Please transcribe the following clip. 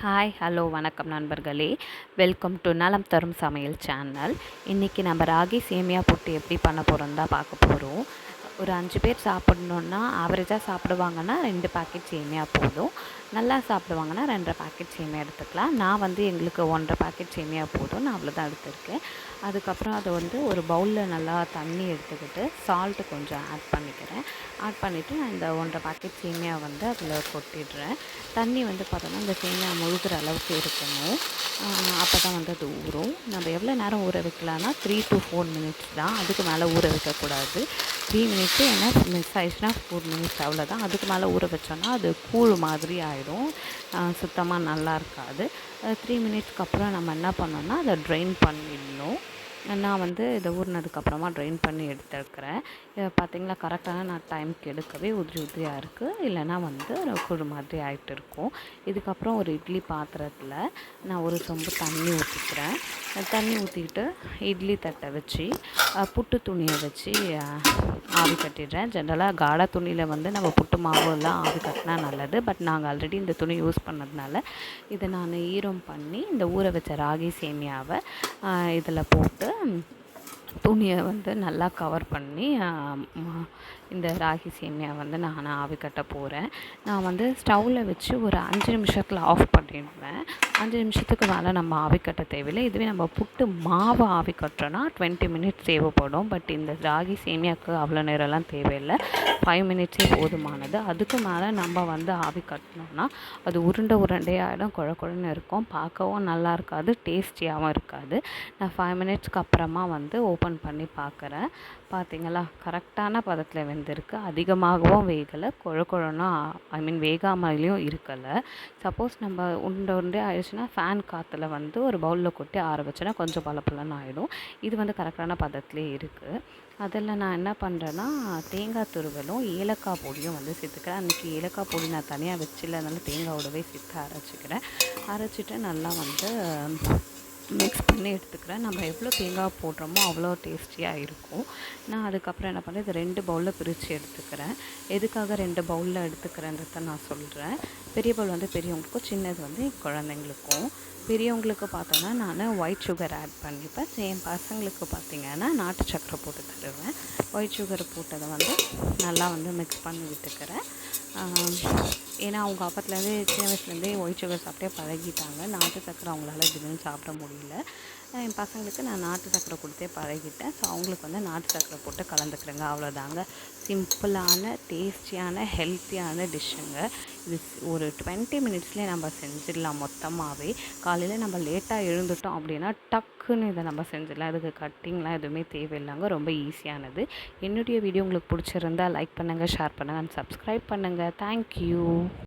Hi hello வணக்கம் நண்பர்களே. Welcome to நலம் தரும் சமையல் சேனல். இன்றைக்கி நம்ம ராகி சேமியா புட்டு எப்படி பண்ண போகிறோம் தான் பார்க்க போகிறோம். ஒரு 5 பேர் சாப்பிட்ணுன்னா ஆவரேஜாக சாப்பிடுவாங்கன்னா 2 பாக்கெட் சேமியா போதும். நல்லா சாப்பிடுவாங்கன்னா 2.5 பாக்கெட் சேமியா எடுத்துக்கலாம். நான் எங்களுக்கு 1.5 பாக்கெட் சேமியா போதும், நான் அவ்வளோதான் எடுத்திருக்கேன். அதுக்கப்புறம் அதை ஒரு பவுலில் நல்லா தண்ணி எடுத்துக்கிட்டு சால்ட்டு கொஞ்சம் ஆட் பண்ணிக்கிறேன். ஆட் பண்ணிவிட்டு நான் இந்த 1.5 பாக்கெட் சேமியா அதில் கொட்டிடுறேன். தண்ணி பார்த்தோன்னா இந்த சேமியா முழுகிற அளவுக்கு இருக்கணும். அப்போ தான் அது ஊறும். நம்ம எவ்வளோ நேரம் ஊற வைக்கலான்னா 3 to 4 மினிட்ஸ் தான், அதுக்கு மேலே ஊற வைக்கக்கூடாது. 3 மினிட்ஸு ஏன்னா மிஸ் ஆயிடுச்சுன்னா 4 மினிட்ஸ் அவ்வளோதான். அதுக்கு மேலே ஊற வச்சோன்னா அது கூழ் மாதிரி ஆகிடும், சுத்தமாக நல்லா இருக்காது. 3 மினிட்ஸ்க்கு அப்புறம் நம்ம என்ன பண்ணோன்னா அதை ட்ரெயின் பண்ணிடணும். நான் இதை ஊறினதுக்கப்புறமா ட்ரெயின் பண்ணி எடுத்துருக்கிறேன். பார்த்திங்களா, கரெக்டான நான் டைமுக்கு எடுக்கவே உதிரி உதிரியாக இருக்குது, இல்லைனா ஒரு குழு மாதிரி ஆகிட்டு இருக்கும். இதுக்கப்புறம் ஒரு இட்லி பாத்திரத்தில் நான் ஒரு சொம்பு தண்ணி ஊற்றிக்கிறேன். தண்ணி ஊற்றிக்கிட்டு இட்லி தட்டை வச்சு புட்டு துணியை வச்சு ஆவி கட்டிடுறேன். ஜென்ரலாக காடா துணியில் நம்ம புட்டு மாவுலாம் ஆவி கட்டினா நல்லது. பட் நாங்கள் ஆல்ரெடி இந்த துணி யூஸ் பண்ணதுனால இதை நான் ஈரம் பண்ணி இந்த ஊற வச்ச ராகி சேமியாவை இதில் போட்டு துணியை நல்லா கவர் பண்ணி இந்த ராகி சேமியா நான் ஆவி கட்ட போகிறேன். நான் ஸ்டவ்வில் வச்சு ஒரு 5 நிமிஷத்தில் ஆஃப் பண்ணிடுவேன். 5 நிமிஷத்துக்கு மேலே நம்ம ஆவி கட்ட தேவையில்லை. இதுவே நம்ம புட்டு மாவு ஆவி கட்டுறோன்னா 20 மினிட்ஸ் தேவைப்படும். பட் இந்த ராகி சேமியாவுக்கு அவ்வளோ நேரம்லாம் தேவையில்லை, 5 மினிட்ஸே போதுமானது. அதுக்கு மேலே நம்ம ஆவி கட்டினோன்னா அது உருண்டையாகிடும், குழன்னு இருக்கும், பார்க்கவும் நல்லா இருக்காது, டேஸ்டியாகவும் இருக்காது. நான் 5 மினிட்ஸ்க்கு அப்புறமா ஓப்பன் பண்ணி பார்க்குறேன். பார்த்திங்களா, கரெக்டான பதத்தில் வெந்திருக்கு. அதிகமாகவும் வேகலை, குழன்னா வேகாமலையும் இருக்கலை. சப்போஸ் நம்ம உருண்டை ஆயிடுச்சுன்னா ஃபேன் காற்றுல ஒரு பவுலில் கொட்டி ஆற வச்சோன்னா கொஞ்சம் பலப்பலன்னு ஆகிடும். இது கரெக்டான பதத்திலே இருக்குது. அதில் நான் என்ன பண்ணுறேன்னா தேங்காய் துருவலும் ஏலக்காய் பொடியும் சேர்த்துக்கிறேன். அன்றைக்கி ஏலக்காய் பொடி நான் தனியாக வச்சில்ல, அதனால தேங்காயோடவே சேர்த்து அரைச்சிக்கிறேன். அரைச்சிட்டு நல்லா மிக்ஸ் பண்ணி எடுத்துக்கிறேன். நம்ம எவ்வளோ தேங்காய் போடுறோமோ அவ்வளோ டேஸ்டியாக இருக்கும். நான் அதுக்கப்புறம் என்ன பண்ணுறேன், இது 2 பவுலில் பிரித்து எடுத்துக்கிறேன். எதுக்காக 2 பவுலில் எடுத்துக்கிறேன்றத நான் சொல்கிறேன். பெரிய பவுல் பெரியவங்களுக்கும், சின்னது குழந்தைங்களுக்கும். பெரியவங்களுக்கு பார்த்தோன்னா நான் ஒயிட் சுகர் ஆட் பண்ணிப்பேன். என் பசங்களுக்கு பார்த்திங்கன்னா நாட்டு சக்கரை போட்டு தருவேன். ஒயிட் சுகர் போட்டதை நல்லா மிக்ஸ் பண்ணி விட்டுக்கிறேன். ஏன்னா அவங்க அப்பத்துலேருந்தே சின்ன வயசுலேருந்தே ஒயிட் சுகர் சாப்பிட்டே பழகிட்டாங்க. நாட்டு சக்கரை அவங்களால திடீர்னு சாப்பிட முடியல. என் பசங்களுக்கு நான் நாட்டு சக்கரை கொடுத்தே பழகிட்டேன். ஸோ அவங்களுக்கு நாட்டு சக்கரை போட்டு கலந்துக்கிறேங்க. அவ்வளோதாங்க, சிம்பிளான டேஸ்டியான ஹெல்த்தியான டிஷ்ஷுங்க. இது ஒரு 20 மினிட்ஸ்லேயே நம்ம செஞ்சிடலாம் மொத்தமாகவே. காலையில் நம்ம லேட்டாக எழுந்துட்டோம் அப்படின்னா டக்குன்னு இதை நம்ம செஞ்சிடலாம். இதுக்கு கட்டிங்லாம் எதுவுமே தேவையில்லைங்க, ரொம்ப ஈஸியானது. என்னுடைய வீடியோ உங்களுக்கு பிடிச்சிருந்தால் லைக் பண்ணுங்கள், ஷேர் பண்ணுங்கள் அண்ட் சப்ஸ்கிரைப் பண்ணுங்கள். தேங்க்யூ.